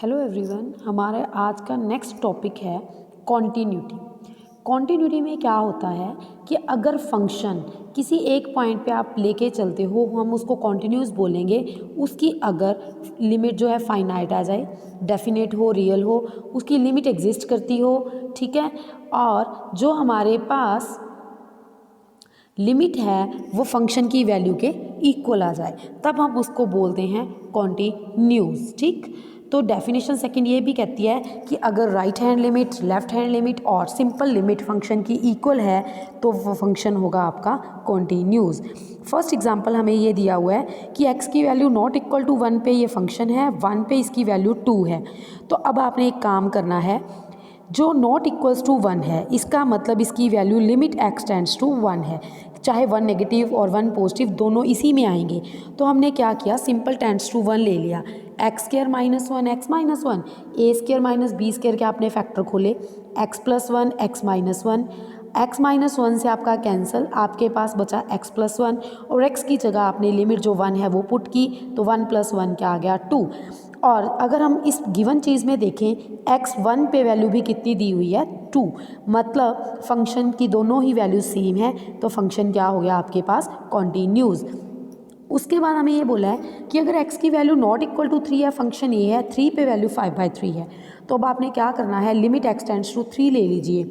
Hello everyone, हमारे आज का नेक्स्ट टॉपिक है कॉन्टीन्यूटी। कॉन्टीन्यूटी में क्या होता है कि अगर फंक्शन किसी एक पॉइंट पे आप लेके चलते हो, हम उसको कॉन्टीन्यूस बोलेंगे। उसकी अगर लिमिट जो है फाइनाइट आ जाए, डेफिनेट हो, रियल हो, उसकी लिमिट एग्जिस्ट करती हो, ठीक है, और जो हमारे पास लिमिट है वो फंक्शन की वैल्यू के इक्वल आ जाए, तब हम उसको बोलते हैं कॉन्टिन्यूस। ठीक, तो डेफिनेशन सेकंड ये भी कहती है कि अगर right hand limit, left hand limit और सिंपल लिमिट फंक्शन की इक्वल है तो वो फंक्शन होगा आपका कॉन्टिन्यूस। फर्स्ट एग्जांपल हमें ये दिया हुआ है कि x की वैल्यू नॉट इक्वल टू 1 पे ये फंक्शन है, 1 पे इसकी वैल्यू 2 है। तो अब आपने एक काम करना है, जो नॉट इक्वल्स टू 1 है इसका मतलब इसकी value limit x tends to 1 है, चाहे 1 नेगेटिव और 1 पॉजिटिव दोनों इसी में आएंगे। तो हमने क्या किया, सिंपल टेंड्स टू 1 ले लिया, x square minus one x minus one, a square minus b square के आपने फैक्टर खोले, x plus one x minus one, x minus one से आपका कैंसिल, आपके पास बचा एक्स प्लस वन, और एक्स की जगह आपने लिमिट जो 1 है वो पुट की, तो 1 प्लस 1 क्या आ गया 2। और अगर हम इस गिवन चीज़ में देखें, x1 पे वैल्यू भी कितनी दी हुई है 2, मतलब फंक्शन की दोनों ही वैल्यू सेम है, तो फंक्शन क्या हो गया आपके पास कॉन्टिन्यूस। उसके बाद हमें ये बोला है कि अगर x की वैल्यू नॉट इक्वल टू 3 है, फंक्शन ये है, 3 पे वैल्यू 5/3 है, तो अब आपने क्या करना है, लिमिट x टेंड्स टू 3 ले लीजिए,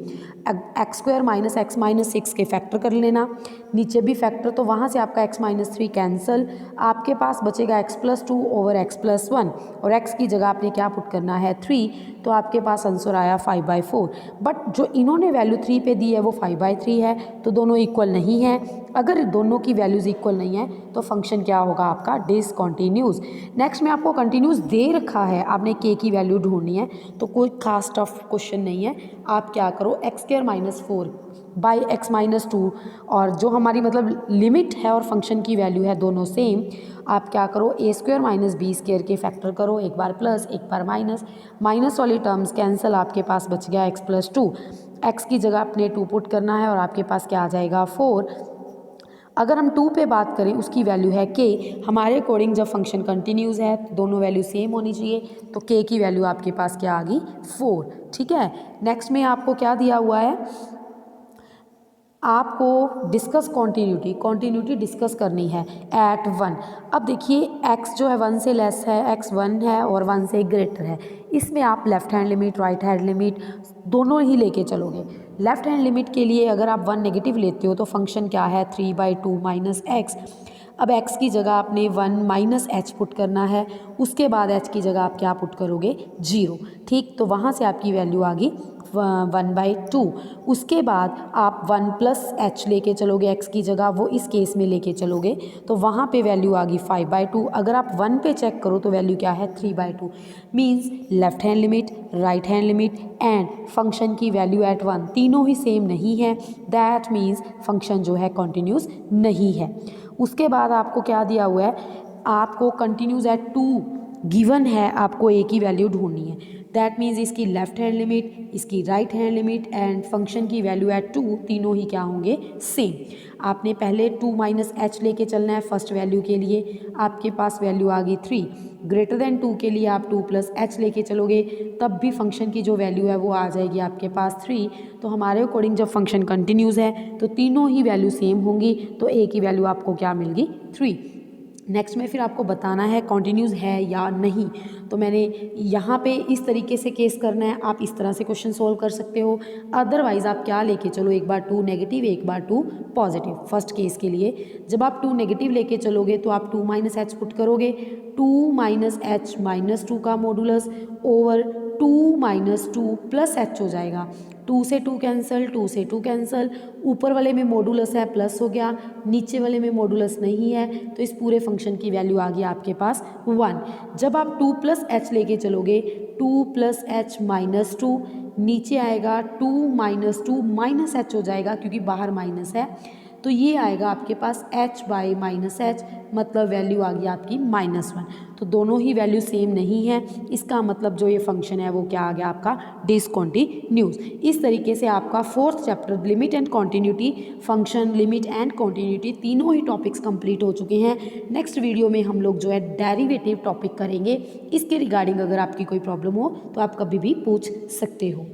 x square minus x minus 6 के फैक्टर कर लेना, नीचे भी फैक्टर, तो वहाँ से आपका x माइनस 3 कैंसिल, आपके पास बचेगा x plus 2 over x plus 1, और x की जगह आपने क्या पुट करना है 3, तो आपके पास आंसर आया 5/4। बट जो इन्होंने वैल्यू 3 पे दी है वो 5/3 है, तो दोनों इक्वल नहीं है। अगर दोनों की वैल्यूज़ इक्वल नहीं है तो फंक्शन क्या होगा आपका डिसकंटिन्यूस। नेक्स्ट में आपको कंटिन्यूस दे रखा है, आपने k की वैल्यू ढूंढनी है, तो कोई खास टफ क्वेश्चन नहीं है। आप क्या करो, x square minus 4 by x minus 2, और जो हमारी मतलब लिमिट है और फंक्शन की वैल्यू है दोनों सेम, आप क्या करो, ए स्क्वायर माइनस बी स्क्वायर के फैक्टर करो, एक बार प्लस एक बार माइनस, माइनस वाली टर्म्स कैंसिल, आपके पास बच गया एक्स प्लस 2, एक्स की जगह अपने 2 पुट करना है और आपके पास क्या आ जाएगा 4। अगर हम 2 पे बात करें, उसकी वैल्यू है k, हमारे अकॉर्डिंग जब फंक्शन कंटिन्यूस है तो दोनों वैल्यू सेम होनी चाहिए, तो k की वैल्यू आपके पास क्या आ गई 4। ठीक है, नेक्स्ट में आपको क्या दिया हुआ है, आपको डिस्कस कॉन्टीन्यूटी डिस्कस करनी है एट 1। अब देखिए x जो है 1 से लेस है, x 1 है और 1 से ग्रेटर है, इसमें आप left hand limit, right hand limit दोनों ही लेके चलोगे। लेफ्ट हैंड लिमिट के लिए अगर आप 1 नेगेटिव लेते हो तो फंक्शन क्या है 3/2 माइनस एक्स। अब x की जगह आपने 1 माइनस एच पुट करना है, उसके बाद h की जगह आप क्या पुट करोगे 0। ठीक, तो वहाँ से आपकी वैल्यू आ गई 1/2। उसके बाद आप 1 प्लस एच लेके चलोगे x की जगह, वो इस केस में लेके चलोगे, तो वहाँ पे वैल्यू आ गई 5/2। अगर आप 1 पे चेक करो तो वैल्यू क्या है 3/2। Means left hand limit, right hand limit and function की वैल्यू एट 1 तीनों ही सेम नहीं है, दैट मीन्स फंक्शन जो है कॉन्टिन्यूस नहीं है। उसके बाद आपको क्या दिया हुआ है, आपको कंटिन्यूस एट 2 गिवन है, आपको एक ही वैल्यू ढूंढनी है, दैट मीन्स इसकी लेफ्ट हैंड लिमिट, इसकी right hand limit and function की वैल्यू एट 2 तीनों ही क्या होंगे सेम। आपने पहले 2 माइनस एच लेके चलना है फर्स्ट वैल्यू के लिए, आपके पास वैल्यू आ गई 3। ग्रेटर देन 2 के लिए आप 2 प्लस एच लेके चलोगे, तब भी फंक्शन की जो वैल्यू है वो आ जाएगी आपके पास 3। तो हमारे अकॉर्डिंग जब फंक्शन कंटिन्यूस है तो तीनों ही वैल्यू सेम होंगी, तो ए की वैल्यू आपको क्या मिल गई 3। नेक्स्ट में फिर आपको बताना है कॉन्टिन्यूस है या नहीं, तो मैंने यहाँ पे इस तरीके से केस करना है, आप इस तरह से क्वेश्चन सोल्व कर सकते हो। अदरवाइज आप क्या लेके चलो, एक बार 2 नेगेटिव एक बार 2 पॉजिटिव। फर्स्ट केस के लिए जब आप 2 नेगेटिव लेके चलोगे तो आप 2 माइनस एच पुट करोगे, 2 माइनस एच माइनस 2 का modulus over 2 minus 2 plus H हो जाएगा, 2 से 2 कैंसिल, 2 से 2 कैंसिल, ऊपर वाले में मॉडुलस है प्लस हो गया, नीचे वाले में मॉडुलस नहीं है, तो इस पूरे फंक्शन की वैल्यू आ गई आपके पास 1। जब आप 2 प्लस एच लेके चलोगे, 2 प्लस एच माइनस 2, नीचे आएगा 2 माइनस 2 माइनस एच हो जाएगा क्योंकि बाहर माइनस है, तो ये आएगा आपके पास h बाई माइनस एच, मतलब वैल्यू आ गई आपकी -1। तो दोनों ही वैल्यू सेम नहीं है, इसका मतलब जो ये फंक्शन है वो क्या आ गया आपका डिसकंटिन्यूअस। इस तरीके से आपका 4th chapter limit and continuity, function, limit and continuity तीनों ही टॉपिक्स कंप्लीट हो चुके हैं। नेक्स्ट वीडियो में हम लोग जो है डेरिवेटिव टॉपिक करेंगे। इसके रिगार्डिंग अगर आपकी कोई प्रॉब्लम हो तो आप कभी भी पूछ सकते हो।